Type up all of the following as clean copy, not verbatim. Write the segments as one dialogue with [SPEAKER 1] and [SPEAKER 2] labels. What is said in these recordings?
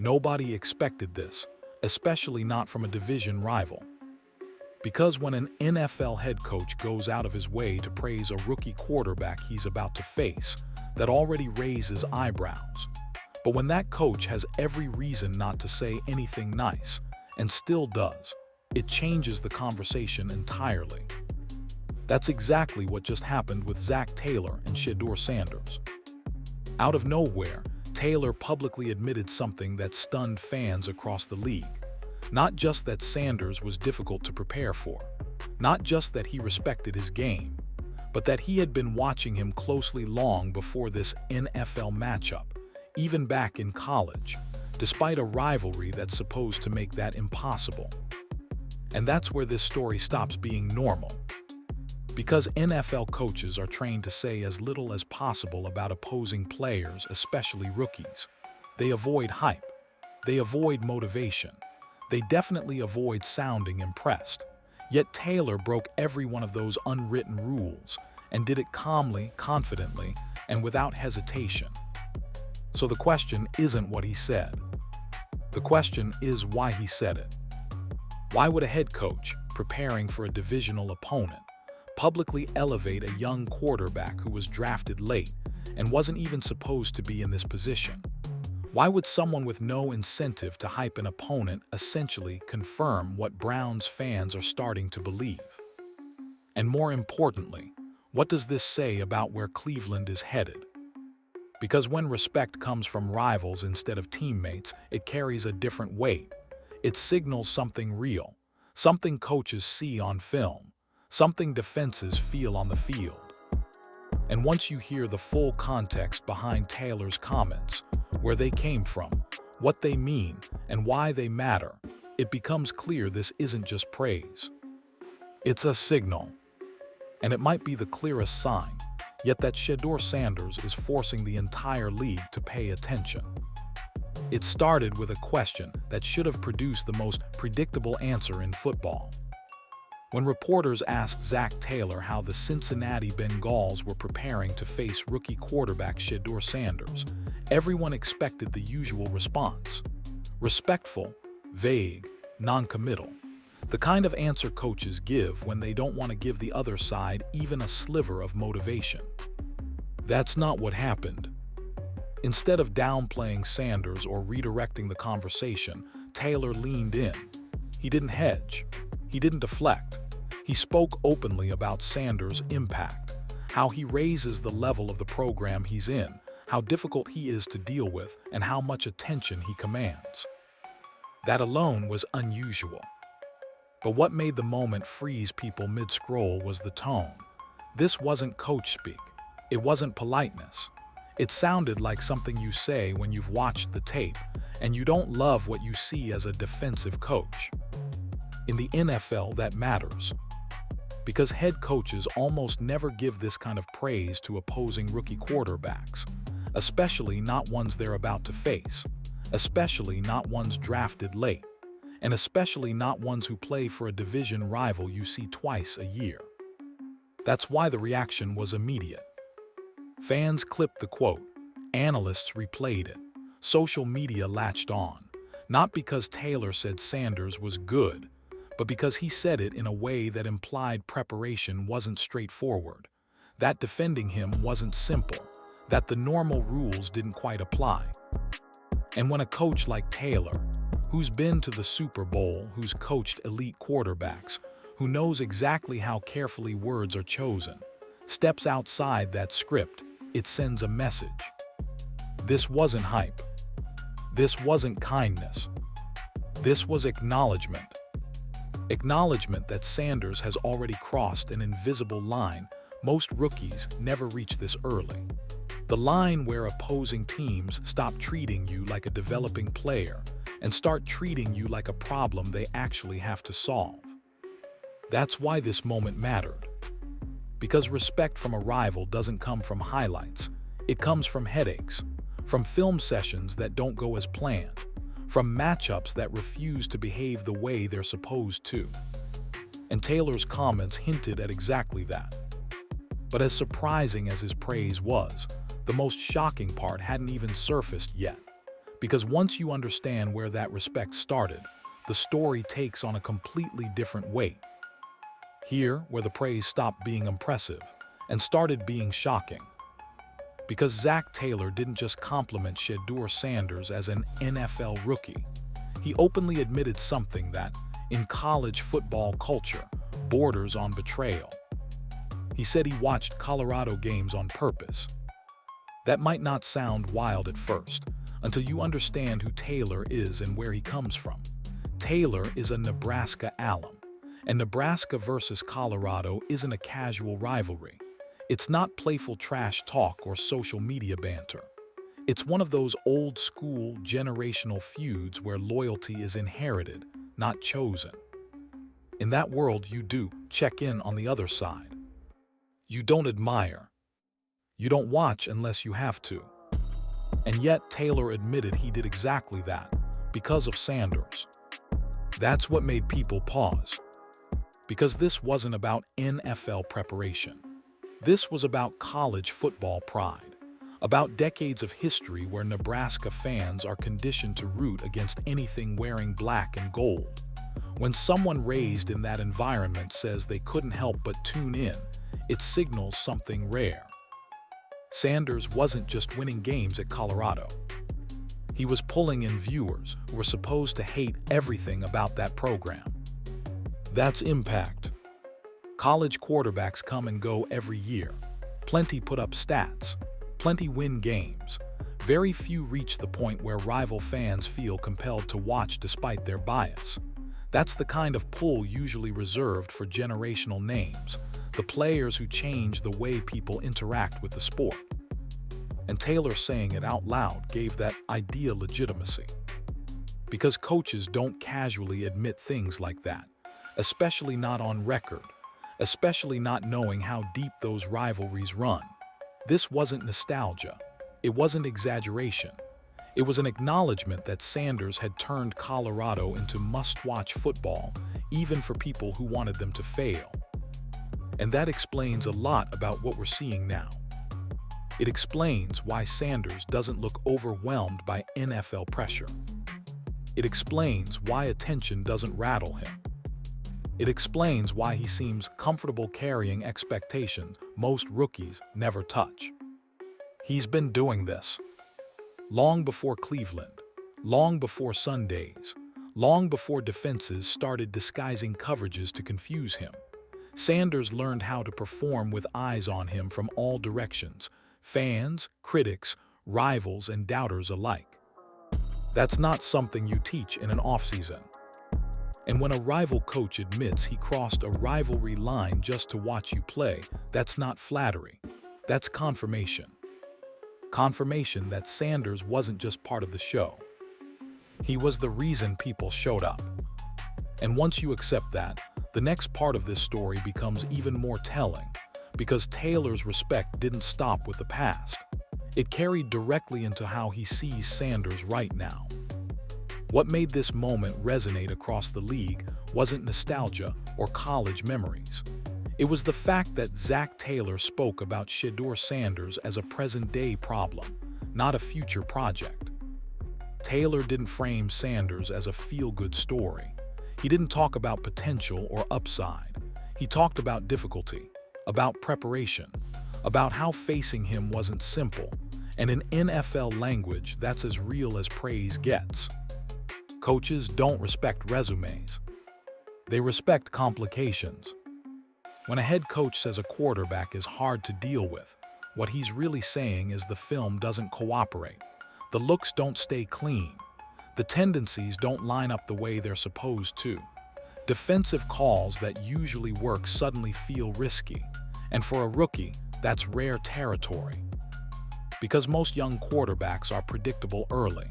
[SPEAKER 1] Nobody expected this, especially not from a division rival. Because when an NFL head coach goes out of his way to praise a rookie quarterback he's about to face, that already raises eyebrows. But when that coach has every reason not to say anything nice, and still does, it changes the conversation entirely. That's exactly what just happened with Zac Taylor and Shedeur Sanders. Out of nowhere, Taylor publicly admitted something that stunned fans across the league. Not just that Sanders was difficult to prepare for, not just that he respected his game, but that he had been watching him closely long before this NFL matchup, even back in college, despite a rivalry that's supposed to make that impossible. And that's where this story stops being normal. Because NFL coaches are trained to say as little as possible about opposing players, especially rookies. They avoid hype. They avoid motivation. They definitely avoid sounding impressed. Yet Taylor broke every one of those unwritten rules and did it calmly, confidently, and without hesitation. So the question isn't what he said. The question is why he said it. Why would a head coach, preparing for a divisional opponent, publicly elevate a young quarterback who was drafted late and wasn't even supposed to be in this position? Why would someone with no incentive to hype an opponent essentially confirm what Browns fans are starting to believe? And more importantly, what does this say about where Cleveland is headed? Because when respect comes from rivals instead of teammates, it carries a different weight. It signals something real, something coaches see on film, something defenses feel on the field. And once you hear the full context behind Taylor's comments, where they came from, what they mean, and why they matter, it becomes clear this isn't just praise. It's a signal. And it might be the clearest sign, yet that Shedeur Sanders is forcing the entire league to pay attention. It started with a question that should have produced the most predictable answer in football. When reporters asked Zac Taylor how the Cincinnati Bengals were preparing to face rookie quarterback Shedeur Sanders, everyone expected the usual response. Respectful, vague, non-committal. The kind of answer coaches give when they don't want to give the other side even a sliver of motivation. That's not what happened. Instead of downplaying Sanders or redirecting the conversation, Taylor leaned in. He didn't hedge. He didn't deflect. He spoke openly about Sanders' impact, how he raises the level of the program he's in, how difficult he is to deal with, and how much attention he commands. That alone was unusual. But what made the moment freeze people mid-scroll was the tone. This wasn't coach speak. It wasn't politeness. It sounded like something you say when you've watched the tape and you don't love what you see as a defensive coach. In the NFL, that matters. Because head coaches almost never give this kind of praise to opposing rookie quarterbacks, especially not ones they're about to face, especially not ones drafted late, and especially not ones who play for a division rival you see twice a year. That's why the reaction was immediate. Fans clipped the quote, analysts replayed it, social media latched on, not because Taylor said Sanders was good, but because he said it in a way that implied preparation wasn't straightforward, that defending him wasn't simple, that the normal rules didn't quite apply. And when a coach like Taylor, who's been to the Super Bowl, who's coached elite quarterbacks, who knows exactly how carefully words are chosen, steps outside that script, it sends a message. This wasn't hype. This wasn't kindness. This was acknowledgement. Acknowledgement that Sanders has already crossed an invisible line most rookies never reach this early. The line where opposing teams stop treating you like a developing player and start treating you like a problem they actually have to solve. That's why this moment mattered. Because respect from a rival doesn't come from highlights. It comes from headaches, from film sessions that don't go as planned, from matchups that refuse to behave the way they're supposed to. And Taylor's comments hinted at exactly that. But as surprising as his praise was, the most shocking part hadn't even surfaced yet. Because once you understand where that respect started, the story takes on a completely different weight. Here, where the praise stopped being impressive and started being shocking. Because Zac Taylor didn't just compliment Shedeur Sanders as an NFL rookie. He openly admitted something that, in college football culture, borders on betrayal. He said he watched Colorado games on purpose. That might not sound wild at first, until you understand who Taylor is and where he comes from. Taylor is a Nebraska alum, and Nebraska versus Colorado isn't a casual rivalry. It's not playful trash talk or social media banter. It's one of those old-school, generational feuds where loyalty is inherited, not chosen. In that world, you do check in on the other side. You don't admire. You don't watch unless you have to. And yet, Taylor admitted he did exactly that, because of Sanders. That's what made people pause. Because this wasn't about NFL preparation. This was about college football pride. About decades of history where Nebraska fans are conditioned to root against anything wearing black and gold. When someone raised in that environment says they couldn't help but tune in, it signals something rare. Sanders wasn't just winning games at Colorado. He was pulling in viewers who were supposed to hate everything about that program. That's impact. College quarterbacks come and go every year. Plenty put up stats. Plenty win games. Very few reach the point where rival fans feel compelled to watch despite their bias. That's the kind of pull usually reserved for generational names, the players who change the way people interact with the sport. And Taylor saying it out loud gave that idea legitimacy. Because coaches don't casually admit things like that, especially not on record, especially not knowing how deep those rivalries run. This wasn't nostalgia. It wasn't exaggeration. It was an acknowledgement that Sanders had turned Colorado into must-watch football, even for people who wanted them to fail. And that explains a lot about what we're seeing now. It explains why Sanders doesn't look overwhelmed by NFL pressure. It explains why attention doesn't rattle him. It explains why he seems comfortable carrying expectations most rookies never touch. He's been doing this long before Cleveland, long before Sundays, long before defenses started disguising coverages to confuse him. Sanders learned how to perform with eyes on him from all directions, fans, critics, rivals, and doubters alike. That's not something you teach in an offseason. And when a rival coach admits he crossed a rivalry line just to watch you play, that's not flattery. That's confirmation. Confirmation that Sanders wasn't just part of the show. He was the reason people showed up. And once you accept that, the next part of this story becomes even more telling, because Taylor's respect didn't stop with the past. It carried directly into how he sees Sanders right now. What made this moment resonate across the league wasn't nostalgia or college memories. It was the fact that Zac Taylor spoke about Shedeur Sanders as a present-day problem, not a future project. Taylor didn't frame Sanders as a feel-good story. He didn't talk about potential or upside. He talked about difficulty, about preparation, about how facing him wasn't simple, and in NFL language, that's as real as praise gets. Coaches don't respect resumes. They respect complications. When a head coach says a quarterback is hard to deal with, what he's really saying is the film doesn't cooperate. The looks don't stay clean. The tendencies don't line up the way they're supposed to. Defensive calls that usually work suddenly feel risky. And for a rookie, that's rare territory. Because most young quarterbacks are predictable early.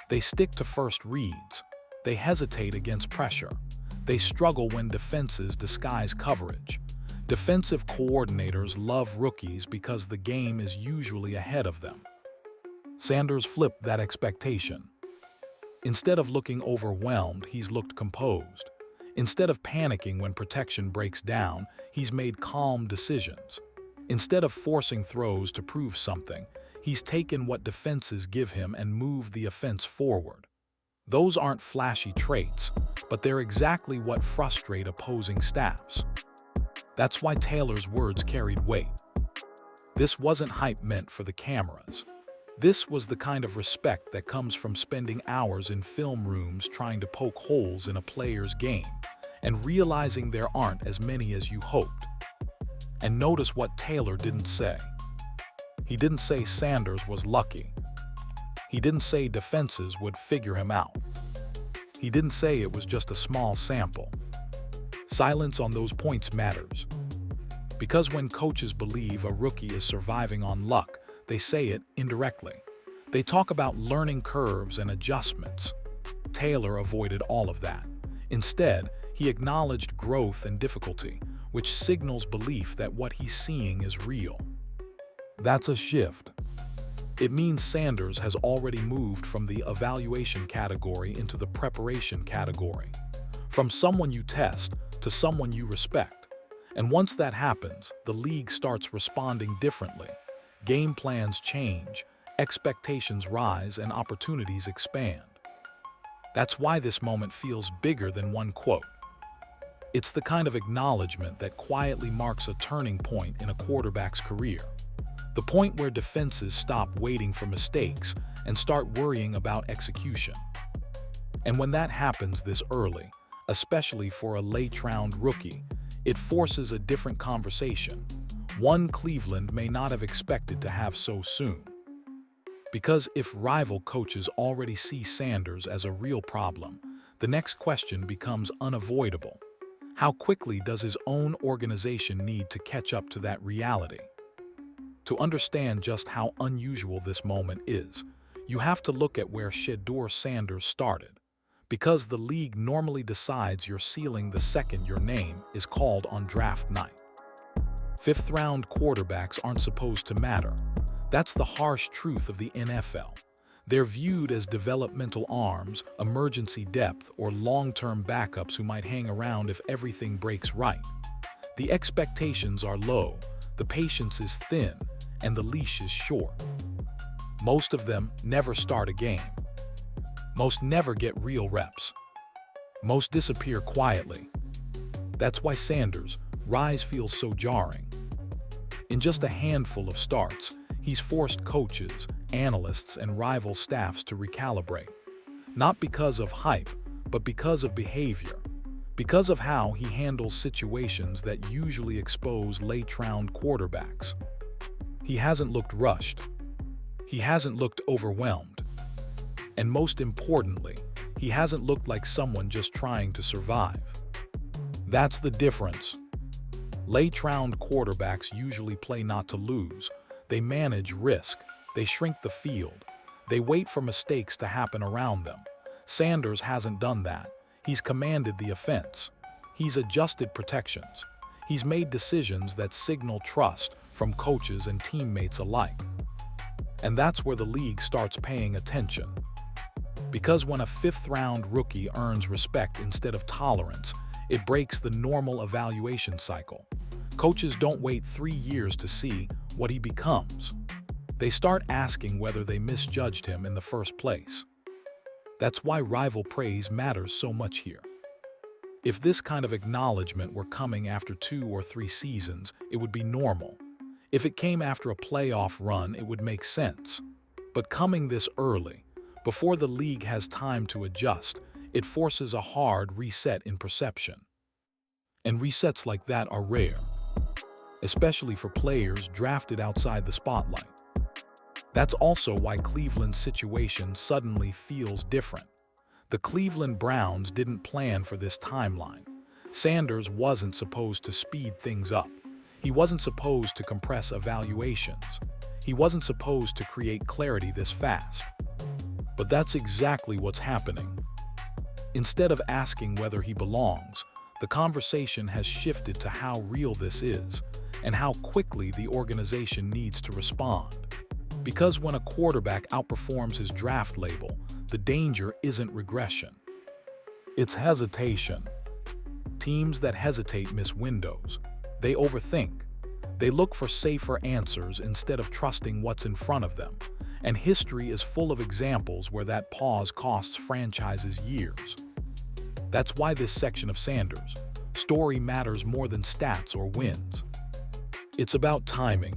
[SPEAKER 1] They stick to first reads. They hesitate against pressure. They struggle when defenses disguise coverage. Defensive coordinators love rookies because the game is usually ahead of them. Sanders flipped that expectation. Instead of looking overwhelmed, he's looked composed. Instead of panicking when protection breaks down, he's made calm decisions. Instead of forcing throws to prove something, He's taken what defenses give him and moved the offense forward. Those aren't flashy traits, but they're exactly what frustrate opposing staffs. That's why Taylor's words carried weight. This wasn't hype meant for the cameras. This was the kind of respect that comes from spending hours in film rooms trying to poke holes in a player's game and realizing there aren't as many as you hoped. And notice what Taylor didn't say. He didn't say Sanders was lucky. He didn't say defenses would figure him out. He didn't say it was just a small sample. Silence on those points matters. Because when coaches believe a rookie is surviving on luck, they say it indirectly. They talk about learning curves and adjustments. Taylor avoided all of that. Instead, he acknowledged growth and difficulty, which signals belief that what he's seeing is real. That's a shift. It means Sanders has already moved from the evaluation category into the preparation category, from someone you test to someone you respect. And once that happens, the league starts responding differently. Game plans change, expectations rise, and opportunities expand. That's why this moment feels bigger than one quote. It's the kind of acknowledgement that quietly marks a turning point in a quarterback's career. The point where defenses stop waiting for mistakes and start worrying about execution. And when that happens this early, especially for a late-round rookie, it forces a different conversation, one Cleveland may not have expected to have so soon. Because if rival coaches already see Sanders as a real problem, the next question becomes unavoidable. How quickly does his own organization need to catch up to that reality? To understand just how unusual this moment is, you have to look at where Shedeur Sanders started. Because the league normally decides your ceiling the second your name is called on draft night. Fifth-round quarterbacks aren't supposed to matter. That's the harsh truth of the NFL. They're viewed as developmental arms, emergency depth, or long-term backups who might hang around if everything breaks right. The expectations are low, the patience is thin, and the leash is short. Most of them never start a game. Most never get real reps. Most disappear quietly. That's why Sanders' rise feels so jarring. In just a handful of starts, he's forced coaches, analysts, and rival staffs to recalibrate. Not because of hype, but because of behavior. Because of how he handles situations that usually expose late-round quarterbacks. He hasn't looked rushed. He hasn't looked overwhelmed. And most importantly, he hasn't looked like someone just trying to survive. That's the difference. Late-round quarterbacks usually play not to lose. They manage risk. They shrink the field. They wait for mistakes to happen around them. Sanders hasn't done that. He's commanded the offense. He's adjusted protections. He's made decisions that signal trust from coaches and teammates alike. And that's where the league starts paying attention. Because when a fifth-round rookie earns respect instead of tolerance, it breaks the normal evaluation cycle. Coaches don't wait 3 years to see what he becomes. They start asking whether they misjudged him in the first place. That's why rival praise matters so much here. If this kind of acknowledgement were coming after 2 or 3 seasons, it would be normal. If it came after a playoff run, it would make sense. But coming this early, before the league has time to adjust, it forces a hard reset in perception. And resets like that are rare, especially for players drafted outside the spotlight. That's also why Cleveland's situation suddenly feels different. The Cleveland Browns didn't plan for this timeline. Sanders wasn't supposed to speed things up. He wasn't supposed to compress evaluations. He wasn't supposed to create clarity this fast. But that's exactly what's happening. Instead of asking whether he belongs, the conversation has shifted to how real this is and how quickly the organization needs to respond. Because when a quarterback outperforms his draft label, the danger isn't regression. It's hesitation. Teams that hesitate miss windows. They overthink. They look for safer answers instead of trusting what's in front of them, and history is full of examples where that pause costs franchises years. That's why this section of Sanders' story matters more than stats or wins. It's about timing.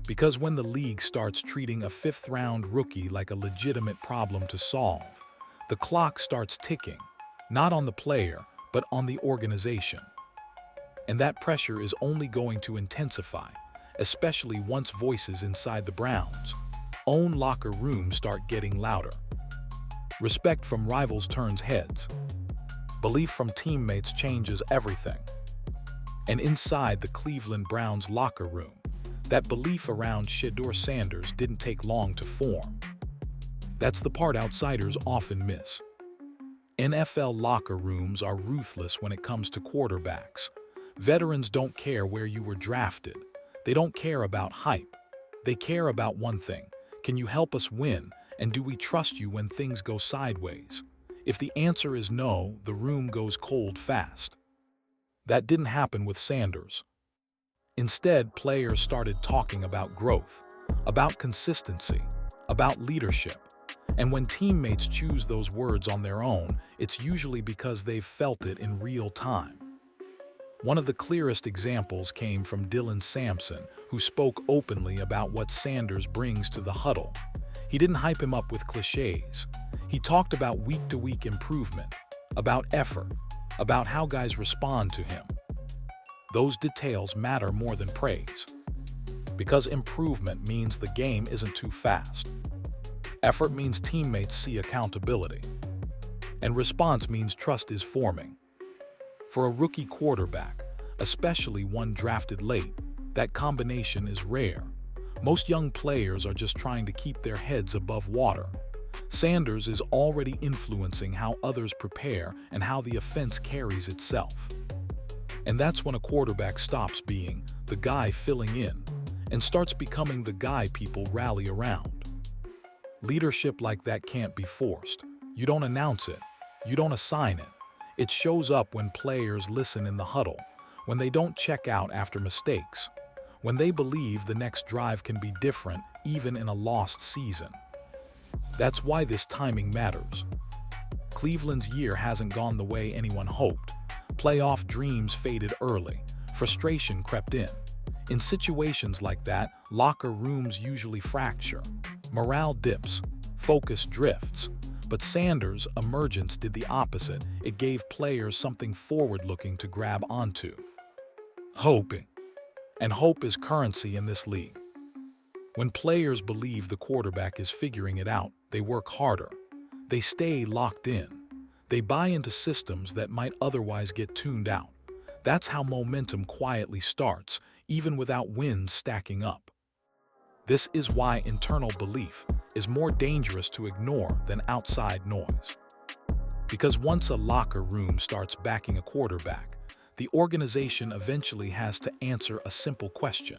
[SPEAKER 1] Because when the league starts treating a fifth-round rookie like a legitimate problem to solve, the clock starts ticking, not on the player, but on the organization. And that pressure is only going to intensify, especially once voices inside the Browns' own locker room start getting louder. Respect from rivals turns heads. Belief from teammates changes everything. And inside the Cleveland Browns locker room, that belief around Shedeur Sanders didn't take long to form. That's the part outsiders often miss. NFL locker rooms are ruthless when it comes to quarterbacks. Veterans don't care where you were drafted. They don't care about hype. They care about one thing: can you help us win, and do we trust you when things go sideways? If the answer is no, the room goes cold fast. That didn't happen with Sanders. Instead, players started talking about growth, about consistency, about leadership. And when teammates choose those words on their own, it's usually because they've felt it in real time. One of the clearest examples came from Dylan Sampson, who spoke openly about what Sanders brings to the huddle. He didn't hype him up with cliches. He talked about week-to-week improvement, about effort, about how guys respond to him. Those details matter more than praise, because improvement means the game isn't too fast. Effort means teammates see accountability, and response means trust is forming. For a rookie quarterback, especially one drafted late, that combination is rare. Most young players are just trying to keep their heads above water. Sanders is already influencing how others prepare and how the offense carries itself. And that's when a quarterback stops being the guy filling in and starts becoming the guy people rally around. Leadership like that can't be forced. You don't announce it. You don't assign it. It shows up when players listen in the huddle, when they don't check out after mistakes, when they believe the next drive can be different even in a lost season. That's why this timing matters. Cleveland's year hasn't gone the way anyone hoped. Playoff dreams faded early. Frustration crept in. In situations like that, locker rooms usually fracture. Morale dips. Focus drifts. But Sanders' emergence did the opposite. It gave players something forward-looking to grab onto. Hope. And hope is currency in this league. When players believe the quarterback is figuring it out, they work harder. They stay locked in. They buy into systems that might otherwise get tuned out. That's how momentum quietly starts, even without wins stacking up. This is why internal belief is more dangerous to ignore than outside noise. Because once a locker room starts backing a quarterback, the organization eventually has to answer a simple question.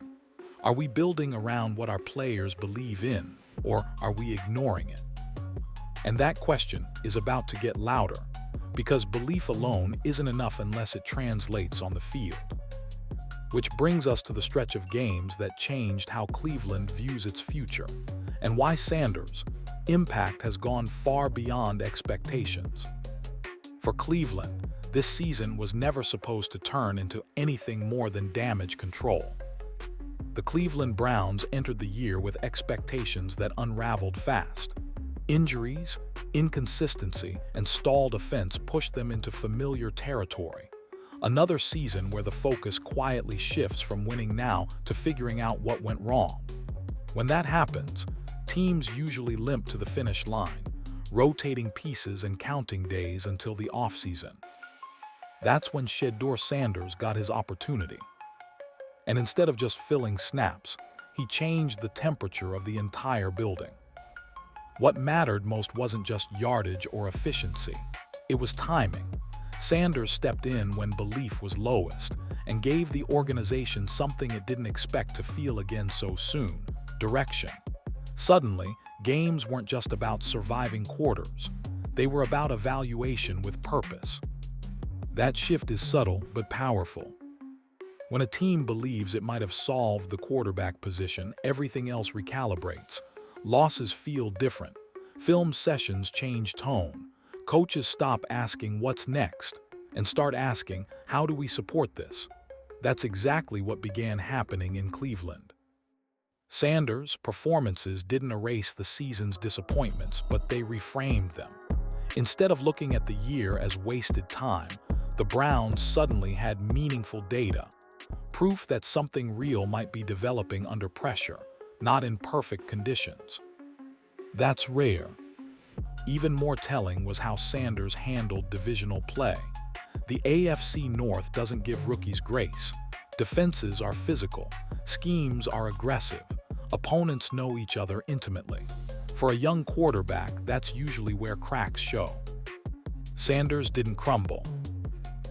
[SPEAKER 1] Are we building around what our players believe in, or are we ignoring it? And that question is about to get louder, because belief alone isn't enough unless it translates on the field. Which brings us to the stretch of games that changed how Cleveland views its future, and why Sanders' impact has gone far beyond expectations. For Cleveland, this season was never supposed to turn into anything more than damage control. The Cleveland Browns entered the year with expectations that unraveled fast. Injuries, inconsistency, and stalled offense pushed them into familiar territory. Another season where the focus quietly shifts from winning now to figuring out what went wrong. When that happens, teams usually limp to the finish line, rotating pieces and counting days until the offseason. That's when Shedeur Sanders got his opportunity. And instead of just filling snaps, he changed the temperature of the entire building. What mattered most wasn't just yardage or efficiency, it was timing. Sanders stepped in when belief was lowest and gave the organization something it didn't expect to feel again so soon: direction. Suddenly, games weren't just about surviving quarters. They were about evaluation with purpose. That shift is subtle but powerful. When a team believes it might have solved the quarterback position, everything else recalibrates. Losses feel different. Film sessions change tone. Coaches stop asking what's next and start asking, how do we support this? That's exactly what began happening in Cleveland. Sanders' performances didn't erase the season's disappointments, but they reframed them. Instead of looking at the year as wasted time, the Browns suddenly had meaningful data, proof that something real might be developing under pressure, not in perfect conditions. That's rare. Even more telling was how Sanders handled divisional play. The AFC North doesn't give rookies grace. Defenses are physical, schemes are aggressive, opponents know each other intimately. For a young quarterback, that's usually where cracks show. Sanders didn't crumble.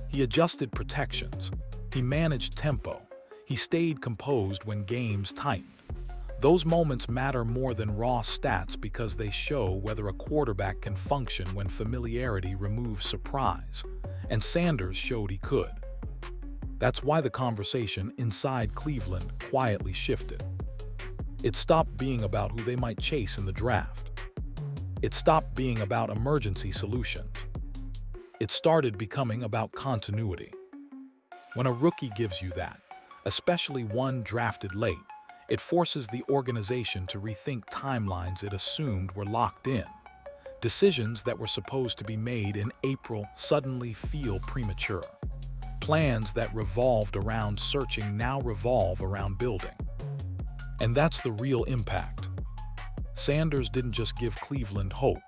[SPEAKER 1] He adjusted protections. He managed tempo. He stayed composed when games tightened. Those moments matter more than raw stats because they show whether a quarterback can function when familiarity removes surprise. And Sanders showed he could. That's why the conversation inside Cleveland quietly shifted. It stopped being about who they might chase in the draft. It stopped being about emergency solutions. It started becoming about continuity. When a rookie gives you that, especially one drafted late, it forces the organization to rethink timelines it assumed were locked in. Decisions that were supposed to be made in April suddenly feel premature. Plans that revolved around searching now revolve around building. And that's the real impact. Sanders didn't just give Cleveland hope.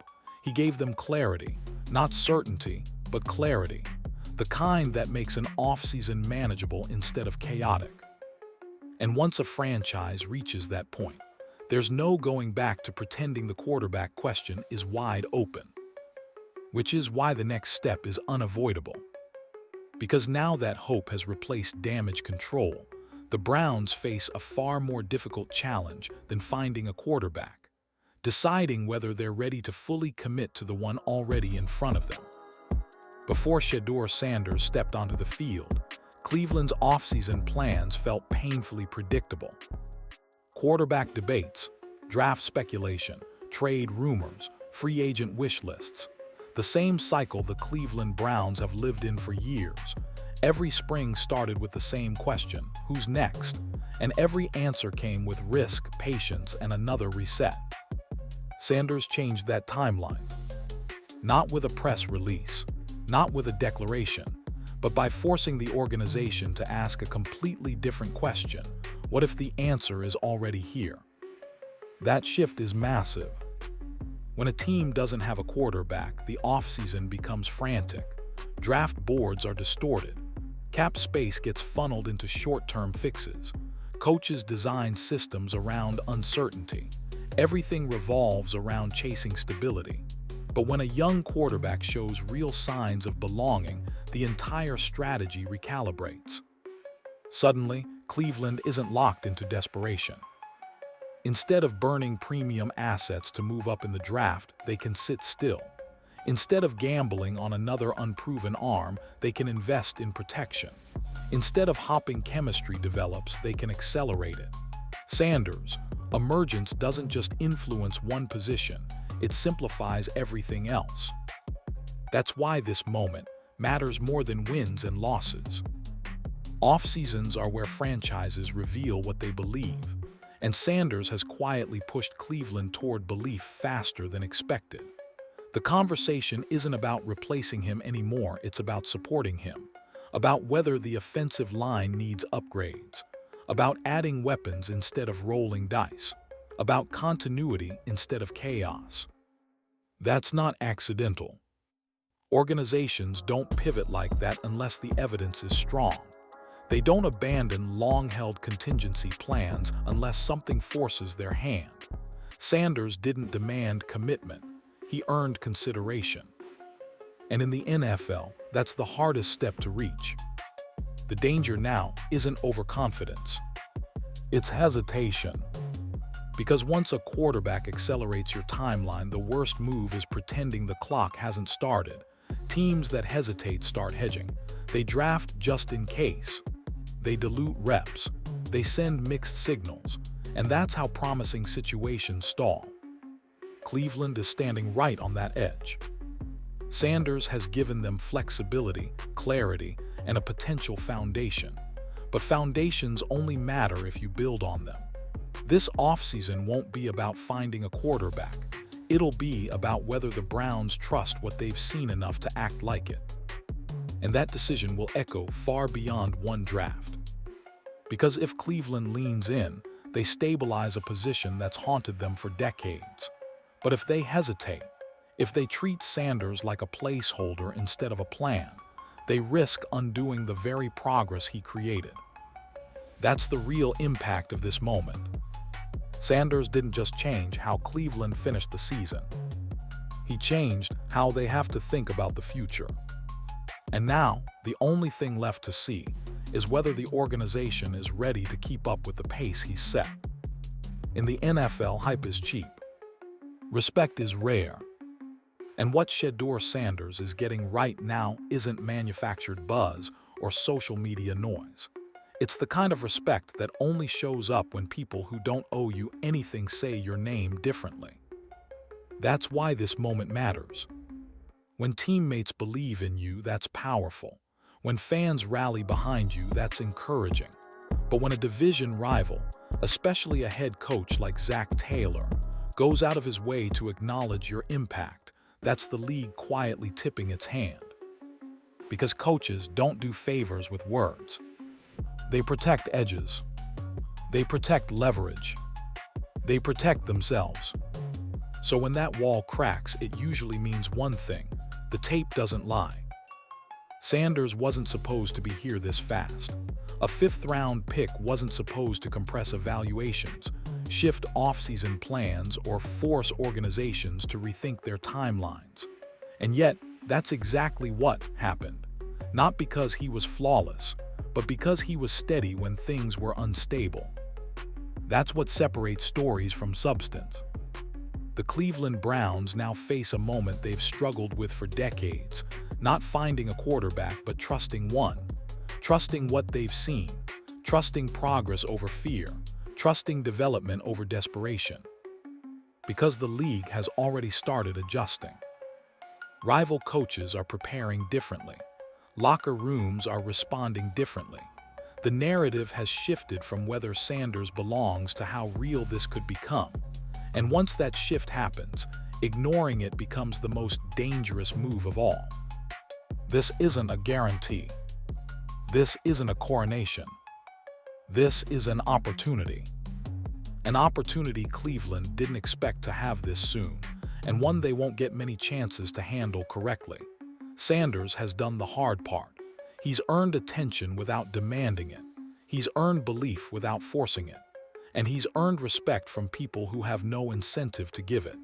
[SPEAKER 1] He gave them clarity, not certainty, but clarity. The kind that makes an offseason manageable instead of chaotic. And once a franchise reaches that point, there's no going back to pretending the quarterback question is wide open. Which is why the next step is unavoidable. Because now that hope has replaced damage control, the Browns face a far more difficult challenge than finding a quarterback, deciding whether they're ready to fully commit to the one already in front of them. Before Shedeur Sanders stepped onto the field, Cleveland's offseason plans felt painfully predictable. Quarterback debates, draft speculation, trade rumors, free agent wish lists. The same cycle the Cleveland Browns have lived in for years. Every spring started with the same question, who's next? And every answer came with risk, patience, and another reset. Sanders changed that timeline. Not with a press release, not with a declaration, but by forcing the organization to ask a completely different question. What if the answer is already here? That shift is massive. When a team doesn't have a quarterback, the offseason becomes frantic. Draft boards are distorted. Cap space gets funneled into short-term fixes. Coaches design systems around uncertainty. Everything revolves around chasing stability. But when a young quarterback shows real signs of belonging, the entire strategy recalibrates. Suddenly, Cleveland isn't locked into desperation. Instead of burning premium assets to move up in the draft, they can sit still. Instead of gambling on another unproven arm, they can invest in protection. Instead of hopping chemistry develops, they can accelerate it. Sanders' emergence doesn't just influence one position, it simplifies everything else. That's why this moment matters more than wins and losses. Off-seasons are where franchises reveal what they believe, and Sanders has quietly pushed Cleveland toward belief faster than expected. The conversation isn't about replacing him anymore, it's about supporting him, about whether the offensive line needs upgrades, about adding weapons instead of rolling dice, about continuity instead of chaos. That's not accidental. Organizations don't pivot like that unless the evidence is strong. They don't abandon long-held contingency plans unless something forces their hand. Sanders didn't demand commitment, he earned consideration. And in the NFL, that's the hardest step to reach. The danger now isn't overconfidence. It's hesitation. Because once a quarterback accelerates your timeline, the worst move is pretending the clock hasn't started. Teams that hesitate start hedging. They draft just in case. They dilute reps. They send mixed signals. And that's how promising situations stall. Cleveland is standing right on that edge. Sanders has given them flexibility, clarity, and a potential foundation. But foundations only matter if you build on them. This offseason won't be about finding a quarterback. It'll be about whether the Browns trust what they've seen enough to act like it. And that decision will echo far beyond one draft. Because if Cleveland leans in, they stabilize a position that's haunted them for decades. But if they hesitate, if they treat Sanders like a placeholder instead of a plan, they risk undoing the very progress he created. That's the real impact of this moment. Sanders didn't just change how Cleveland finished the season. He changed how they have to think about the future. And now, the only thing left to see is whether the organization is ready to keep up with the pace he's set. In the NFL, hype is cheap. Respect is rare. And what Shedeur Sanders is getting right now isn't manufactured buzz or social media noise. It's the kind of respect that only shows up when people who don't owe you anything say your name differently. That's why this moment matters. When teammates believe in you, that's powerful. When fans rally behind you, that's encouraging. But when a division rival, especially a head coach like Zac Taylor, goes out of his way to acknowledge your impact, that's the league quietly tipping its hand. Because coaches don't do favors with words. They protect edges. They protect leverage. They protect themselves. So when that wall cracks, it usually means one thing: the tape doesn't lie. Sanders wasn't supposed to be here this fast. A fifth-round pick wasn't supposed to compress evaluations, shift off-season plans, or force organizations to rethink their timelines. And yet, that's exactly what happened. Not because he was flawless, but because he was steady when things were unstable. That's what separates stories from substance. The Cleveland Browns now face a moment they've struggled with for decades, not finding a quarterback but trusting one. Trusting what they've seen, trusting progress over fear, trusting development over desperation. Because the league has already started adjusting. Rival coaches are preparing differently. Locker rooms are responding differently. The narrative has shifted from whether Sanders belongs to how real this could become. And once that shift happens, ignoring it becomes the most dangerous move of all. This isn't a guarantee. This isn't a coronation. This is an opportunity. An opportunity Cleveland didn't expect to have this soon, and one they won't get many chances to handle correctly. Sanders has done the hard part. He's earned attention without demanding it. He's earned belief without forcing it. And he's earned respect from people who have no incentive to give it.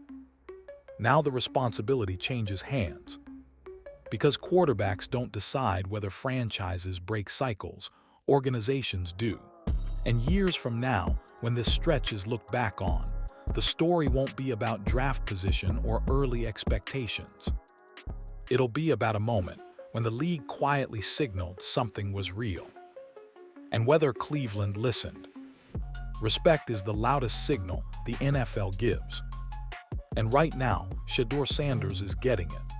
[SPEAKER 1] Now the responsibility changes hands. Because quarterbacks don't decide whether franchises break cycles, organizations do. And years from now, when this stretch is looked back on, the story won't be about draft position or early expectations. It'll be about a moment when the league quietly signaled something was real. And whether Cleveland listened. Respect is the loudest signal the NFL gives. And right now, Shedeur Sanders is getting it.